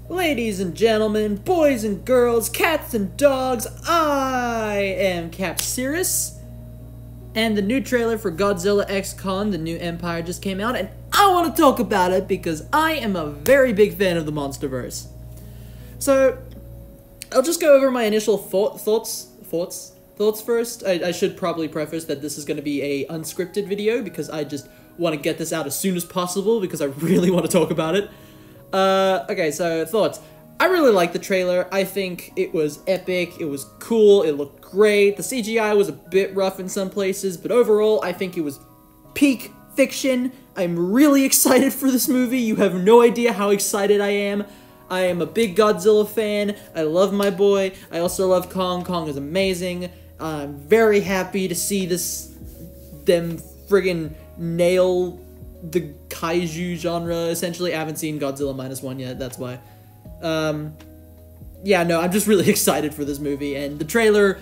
Ladies and gentlemen, boys and girls, cats and dogs, I am Capsirus, and the new trailer for Godzilla X Kong, the new Empire, just came out, and I want to talk about it because I am a very big fan of the MonsterVerse. So, I'll just go over my initial thoughts first. I should probably preface that this is going to be a unscripted video because I just want to get this out as soon as possible because I really want to talk about it. Okay, so thoughts. I really liked the trailer. I think it was epic, it was cool, it looked great. The CGI was a bit rough in some places, but overall, I think it was peak fiction. I'm really excited for this movie. You have no idea how excited I am. I am a big Godzilla fan. I love my boy. I also love Kong. Kong is amazing. I'm very happy to see them friggin' nail the kaiju genre, essentially. I haven't seen Godzilla -1 yet, that's why. Yeah, no, I'm just really excited for this movie, and the trailer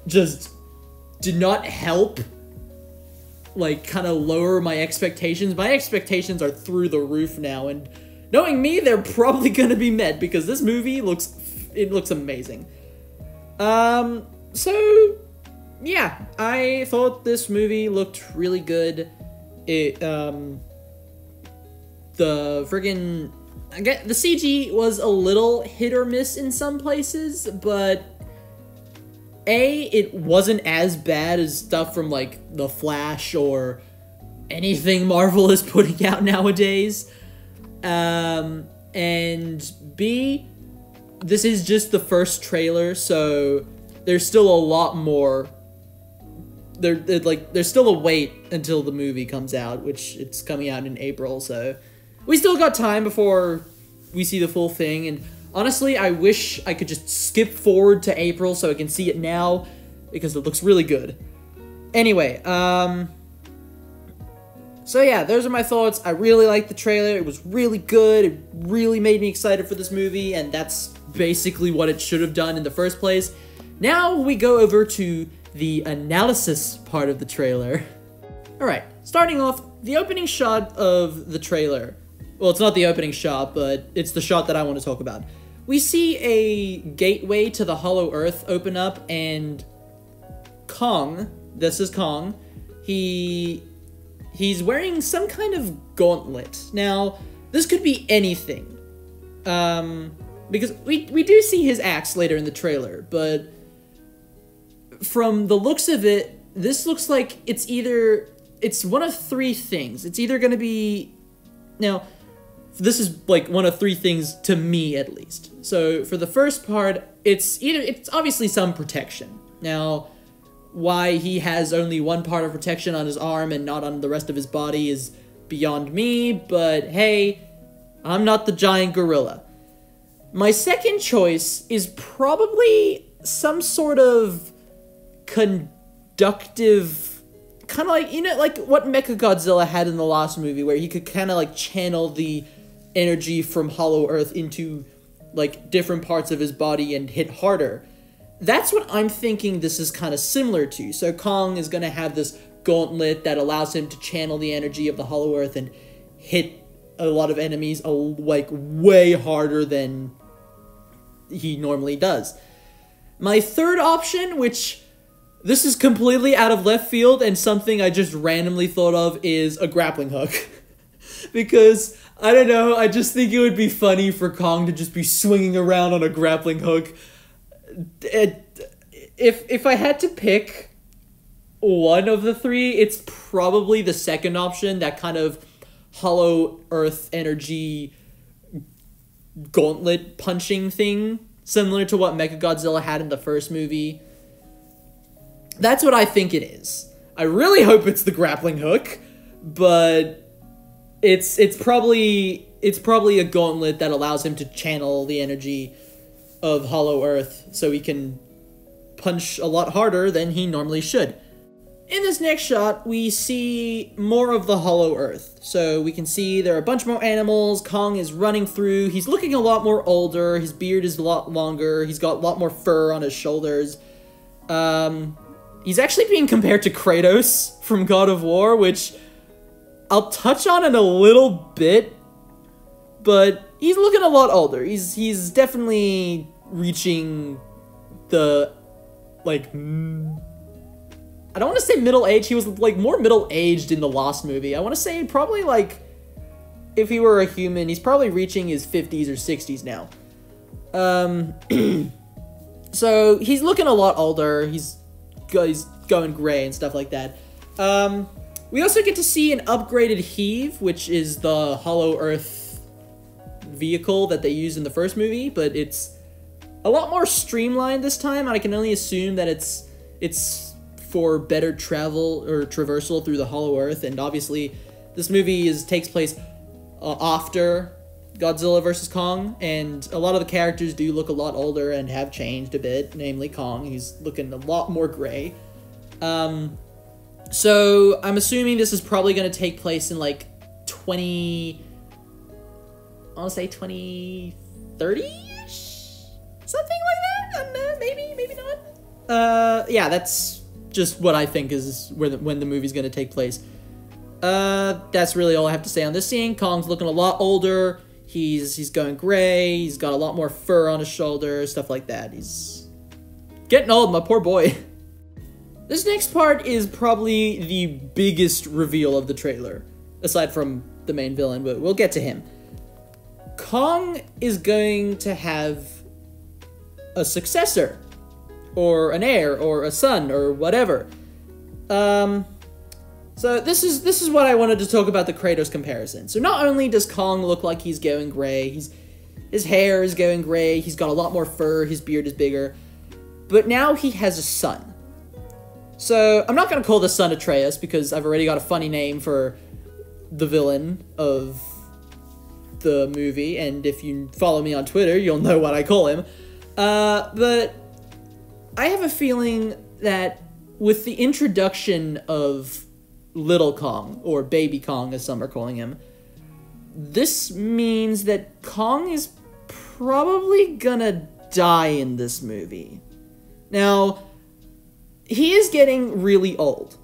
just did not help, like, kind of lower my expectations. My expectations are through the roof now, and knowing me, they're probably gonna be met, because this movie looks amazing. So, yeah, I thought this movie looked really good. The CG was a little hit or miss in some places, but it wasn't as bad as stuff from, like, The Flash or anything Marvel is putting out nowadays. And B, this is just the first trailer, so there's still a lot more. There's still a wait until the movie comes out, which it's coming out in April, so we still got time before we see the full thing, and honestly, I wish I could just skip forward to April so I can see it now, because it looks really good. Anyway, so yeah, those are my thoughts. I really liked the trailer. It was really good. It really made me excited for this movie, and that's basically what it should have done in the first place. Now we go over to the analysis part of the trailer. Alright, starting off, the opening shot of the trailer. Well, it's not the opening shot, but it's the shot that I want to talk about. We see a gateway to the Hollow Earth open up, and Kong, this is Kong, he's wearing some kind of gauntlet. Now, this could be anything, because we do see his axe later in the trailer, but from the looks of it, this looks like it's one of three things. It's either going to be, now, this is like one of three things to me at least. So for the first part, it's obviously some protection. Now, why he has only one part of protection on his arm and not on the rest of his body is beyond me, but hey, I'm not the giant gorilla. My second choice is probably some sort of conductive, kind of like, you know, like what Mechagodzilla had in the last movie, where he could kind of like channel the energy from Hollow Earth into like different parts of his body and hit harder. That's what I'm thinking this is kind of similar to. So Kong is going to have this gauntlet that allows him to channel the energy of the Hollow Earth and hit a lot of enemies like way harder than he normally does. My third option, which this is completely out of left field and something I just randomly thought of, is a grappling hook. Because, I don't know, I just think it would be funny for Kong to just be swinging around on a grappling hook. If I had to pick one of the three, it's probably the second option, that kind of Hollow Earth energy gauntlet punching thing, similar to what Mechagodzilla had in the first movie. That's what I think it is. I really hope it's the grappling hook, but it's probably a gauntlet that allows him to channel the energy of Hollow Earth so he can punch a lot harder than he normally should. In this next shot, we see more of the Hollow Earth. So we can see there are a bunch more animals. Kong is running through. He's looking a lot more older. His beard is a lot longer. He's got a lot more fur on his shoulders. He's actually being compared to Kratos from God of War, which I'll touch on in a little bit, but he's looking a lot older. He's definitely reaching the, like, I don't want to say middle age. He was, like, more middle-aged in the last movie. I want to say probably, like, if he were a human, he's probably reaching his 50s or 60s now. So he's looking a lot older. He's going gray and stuff like that. We also get to see an upgraded Heave, which is the Hollow Earth vehicle that they used in the first movie, but it's a lot more streamlined this time, and I can only assume that it's for better travel or traversal through the Hollow Earth. And obviously, this movie takes place after Godzilla vs. Kong, and a lot of the characters do look a lot older and have changed a bit, namely Kong. He's looking a lot more gray. So I'm assuming this is probably going to take place in like 2030-ish? Something like that? I don't know, maybe not. Yeah, that's just what I think is when the movie's going to take place. That's really all I have to say on this scene. Kong's looking a lot older. He's going gray. He's got a lot more fur on his shoulders, stuff like that. He's getting old, my poor boy. This next part is probably the biggest reveal of the trailer, aside from the main villain, but we'll get to him. Kong is going to have a successor, or an heir, or a son, or whatever. So this is what I wanted to talk about, the Kratos comparison. So not only does Kong look like he's going gray, his hair is going gray, he's got a lot more fur, his beard is bigger, but now he has a son. So I'm not going to call this son Atreus, because I've already got a funny name for the villain of the movie, and if you follow me on Twitter, you'll know what I call him. But I have a feeling that with the introduction of Little Kong, or Baby Kong as some are calling him, this means that Kong is probably gonna die in this movie. Now, he is getting really old.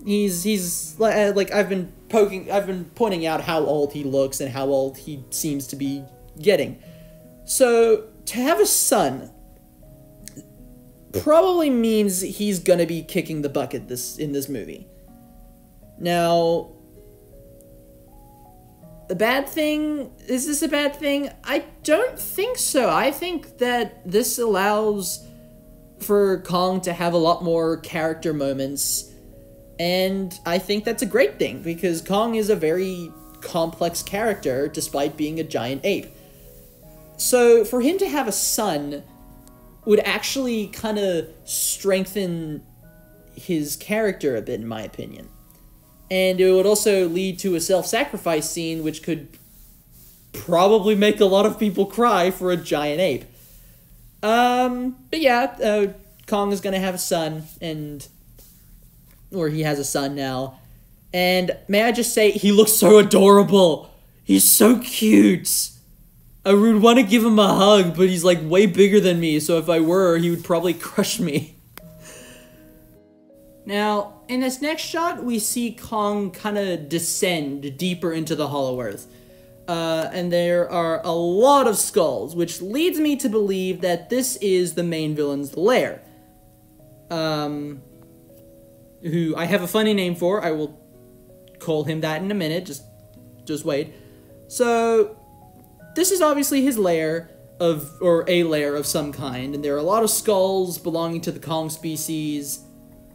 He's like I've been pointing out how old he looks and how old he seems to be getting. So to have a son probably means he's gonna be kicking the bucket in this movie. Now, the bad thing, is this a bad thing? I don't think so. I think that this allows for Kong to have a lot more character moments, and I think that's a great thing, because Kong is a very complex character despite being a giant ape. So for him to have a son would actually kind of strengthen his character a bit, in my opinion. And it would also lead to a self-sacrifice scene, which could probably make a lot of people cry for a giant ape. But yeah, Kong is gonna have a son, or he has a son now. And may I just say, he looks so adorable. He's so cute. I would want to give him a hug, but he's like way bigger than me, so if I were, he would probably crush me. Now, in this next shot, we see Kong kind of descend deeper into the Hollow Earth. And there are a lot of skulls, which leads me to believe that this is the main villain's lair. Who I have a funny name for. I will call him that in a minute, just wait. So, this is obviously his lair, or a lair of some kind, and there are a lot of skulls belonging to the Kong species.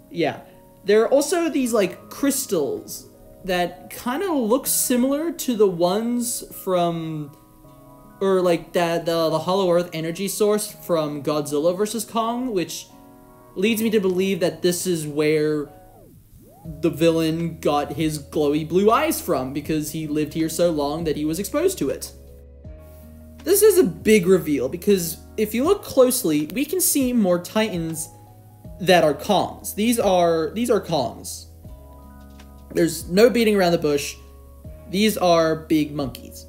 Yeah. There are also these, like, crystals that kind of look similar to the ones from, or, like, the Hollow Earth energy source from Godzilla vs. Kong, which leads me to believe that this is where the villain got his glowy blue eyes from, because he lived here so long that he was exposed to it. This is a big reveal, because if you look closely, we can see more Titans that are Kongs. These are Kongs. There's no beating around the bush. These are big monkeys.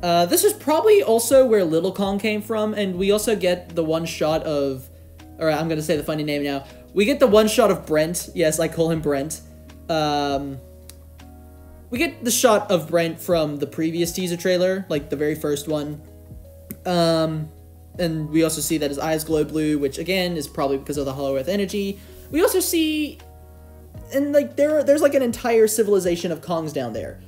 This is probably also where Little Kong came from, and we also get the one shot of, or I'm gonna say the funny name now. We get the one shot of Brent. Yes, I call him Brent. we get the shot of Brent from the previous teaser trailer, like the very first one. And we also see that his eyes glow blue, which again is probably because of the Hollow Earth energy. We also see, and like there's like an entire civilization of Kongs down there.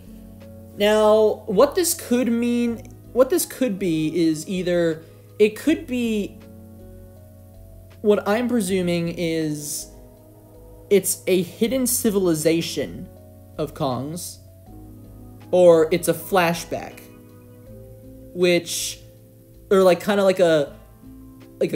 Now, what this could mean, what this could be is either, it could be, what I'm presuming is, it's a hidden civilization of Kongs, or it's a flashback, which, or like kind of like a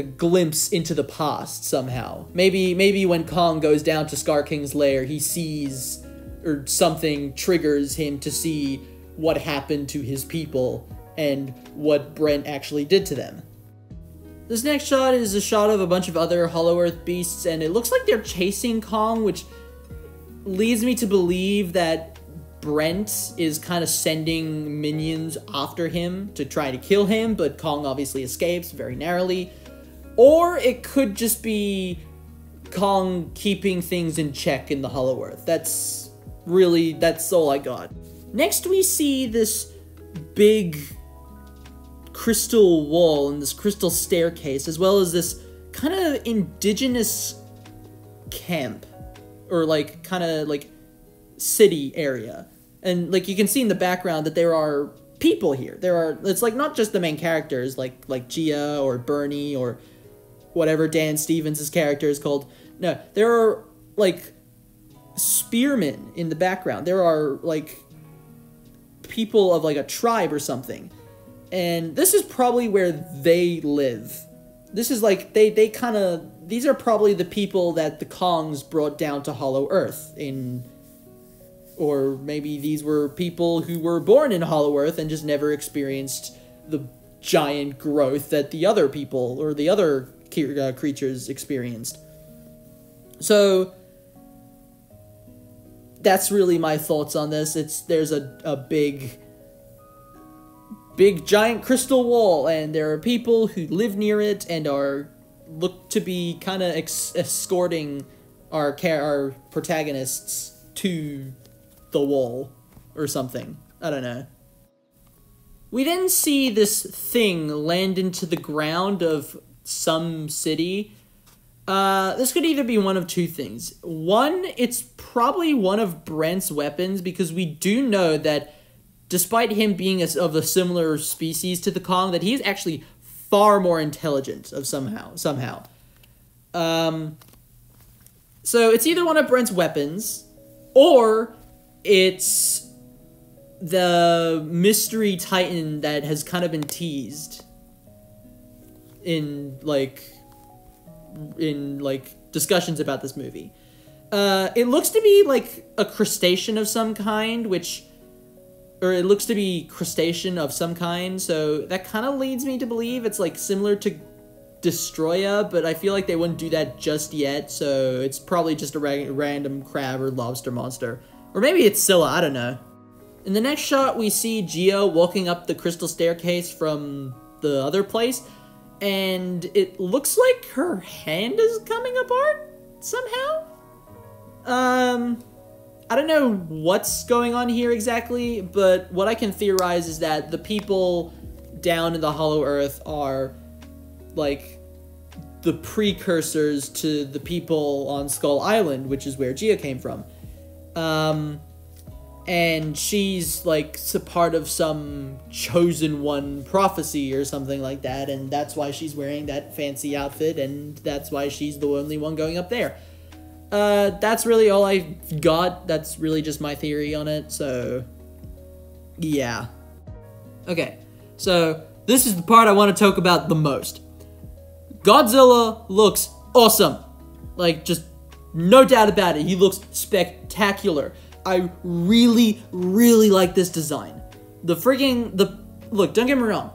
glimpse into the past somehow. Maybe when Kong goes down to Scar King's lair, he sees, or something triggers him to see what happened to his people and what Brent actually did to them. This next shot is a shot of a bunch of other Hollow Earth beasts, and it looks like they're chasing Kong, which leads me to believe that Brent is kind of sending minions after him to try to kill him, but Kong obviously escapes very narrowly. Or it could just be Kong keeping things in check in the Hollow Earth. That's all I got. Next we see this big crystal wall and this crystal staircase, as well as this kind of indigenous camp, or like kind of like city area. And like you can see in the background that there are people here. It's like not just the main characters like Gia or Bernie or whatever Dan Stevens' character is called. No, there are like spearmen in the background. There are like people of like a tribe or something. And this is probably where they live. This is like, these are probably the people that the Kongs brought down to Hollow Earth or maybe these were people who were born in Hollow Earth and just never experienced the giant growth that the other people or the other creatures experienced. So that's really my thoughts on this. There's a big giant crystal wall, and there are people who live near it and look to be kind of escorting our protagonists to the wall or something. I don't know. We then see this thing land into the ground of some city. This could either be one of two things. One, it's probably one of Brent's weapons, because we do know that despite him being of a similar species to the Kong, that he's actually far more intelligent somehow. So it's either one of Brent's weapons, or it's the mystery titan that has kind of been teased in discussions about this movie. It looks to be like a crustacean of some kind, it looks to be crustacean of some kind, so that kind of leads me to believe it's like similar to Destroya, but I feel like they wouldn't do that just yet, so it's probably just a random crab or lobster monster. Or maybe it's Scylla, I don't know. In the next shot, we see Geo walking up the crystal staircase from the other place, and it looks like her hand is coming apart somehow? I don't know what's going on here exactly, but what I can theorize is that the people down in the Hollow Earth are, like, the precursors to the people on Skull Island, which is where Gia came from. And she's, like, a part of some chosen one prophecy or something like that, and that's why she's wearing that fancy outfit, and that's why she's the only one going up there. That's really all I got. That's really just my theory on it, so yeah. Okay, so this is the part I want to talk about the most. Godzilla looks awesome. Like, just no doubt about it. He looks spectacular. I really, really like this design. Look, don't get me wrong.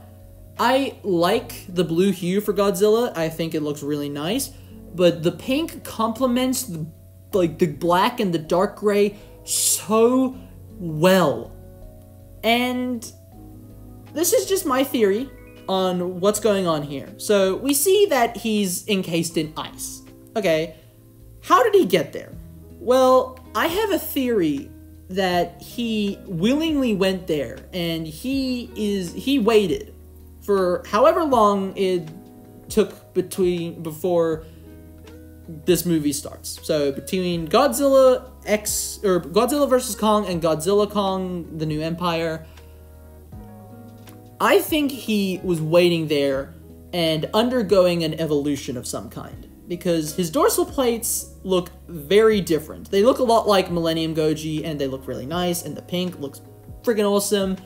I like the blue hue for Godzilla. I think it looks really nice. But the pink complements the black and the dark gray so well. And this is just my theory on what's going on here. So we see that he's encased in ice. Okay, how did he get there? Well, I have a theory that he willingly went there, and he waited for however long it took before this movie starts. So between Godzilla vs. Kong and Godzilla Kong: The New Empire, I think he was waiting there and undergoing an evolution of some kind, because his dorsal plates look very different. They look a lot like Millennium Goji, and they look really nice, and the pink looks freaking awesome.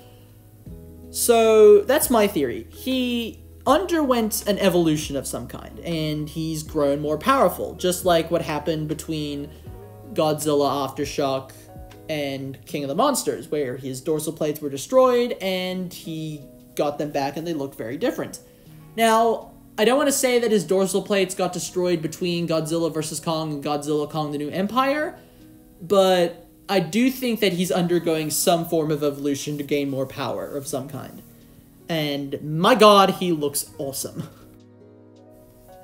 So that's my theory. He underwent an evolution of some kind, and he's grown more powerful, just like what happened between Godzilla Aftershock and King of the Monsters, where his dorsal plates were destroyed, and he got them back, and they looked very different. Now, I don't want to say that his dorsal plates got destroyed between Godzilla vs. Kong and Godzilla Kong: The New Empire, but I do think that he's undergoing some form of evolution to gain more power of some kind. And my god, he looks awesome.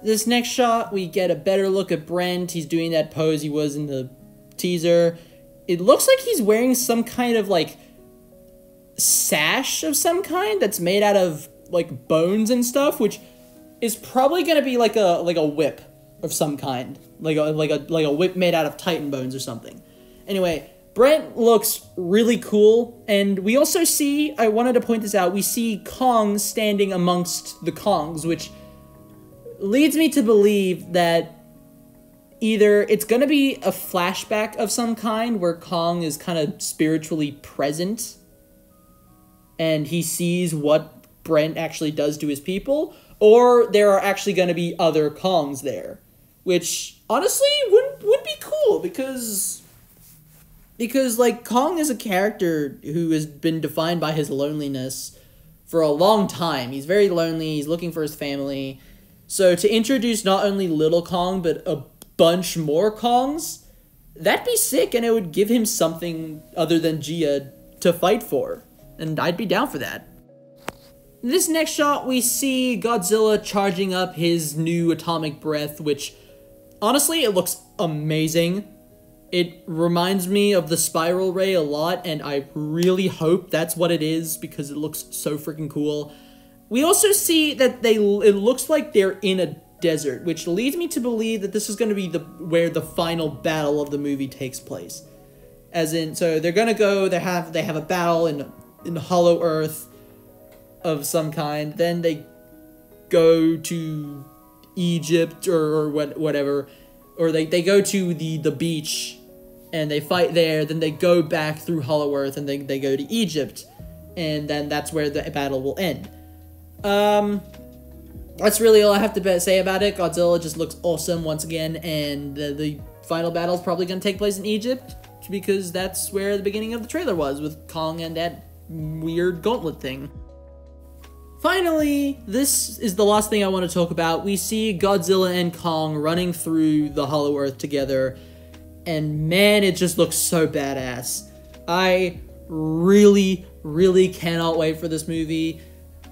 This next shot, we get a better look at Brent. He's doing that pose he was in the teaser. It looks like he's wearing some kind of, like, sash of some kind that's made out of, like, bones and stuff, which is probably gonna be like a whip of some kind, like a whip made out of Titan bones or something. Anyway, Brent looks really cool, and we also see, I wanted to point this out, we see Kong standing amongst the Kongs, which leads me to believe that either it's gonna be a flashback of some kind where Kong is kind of spiritually present and he sees what Brent actually does to his people, or there are actually going to be other Kongs there, which honestly would be cool, because like, Kong is a character who has been defined by his loneliness for a long time. He's very lonely, he's looking for his family. So to introduce not only little Kong, but a bunch more Kongs, that'd be sick, and it would give him something other than Gia to fight for, and I'd be down for that. In this next shot, we see Godzilla charging up his new atomic breath, which, honestly, it looks amazing. It reminds me of the Spiral Ray a lot, and I really hope that's what it is, because it looks so freaking cool. We also see that it looks like they're in a desert, which leads me to believe that this is going to be where the final battle of the movie takes place. As in, so they're going to go, they have a battle in Hollow Earth of some kind, then they go to Egypt or whatever, or they go to the beach and they fight there, then they go back through Hollow Earth and they go to Egypt, and then that's where the battle will end. That's really all I have to say about it. Godzilla just looks awesome once again, and the final battle is probably going to take place in Egypt, because that's where the beginning of the trailer was, with Kong and that weird gauntlet thing. Finally, this is the last thing I want to talk about. We see Godzilla and Kong running through the Hollow Earth together, and man, it just looks so badass. I really, really cannot wait for this movie.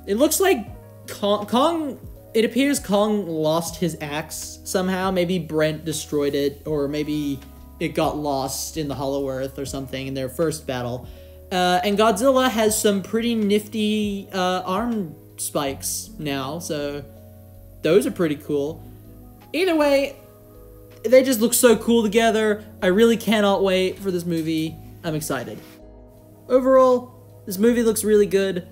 It looks like it appears Kong lost his axe somehow. Maybe Brent destroyed it, or maybe it got lost in the Hollow Earth or something in their first battle. And Godzilla has some pretty nifty arm spikes now, so those are pretty cool. Either way, they just look so cool together. I really cannot wait for this movie. I'm excited. Overall, this movie looks really good.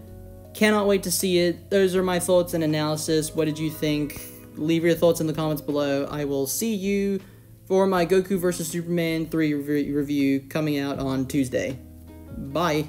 Cannot wait to see it. Those are my thoughts and analysis. What did you think? Leave your thoughts in the comments below. I will see you for my Goku vs. Superman 3 review coming out on Tuesday. Bye.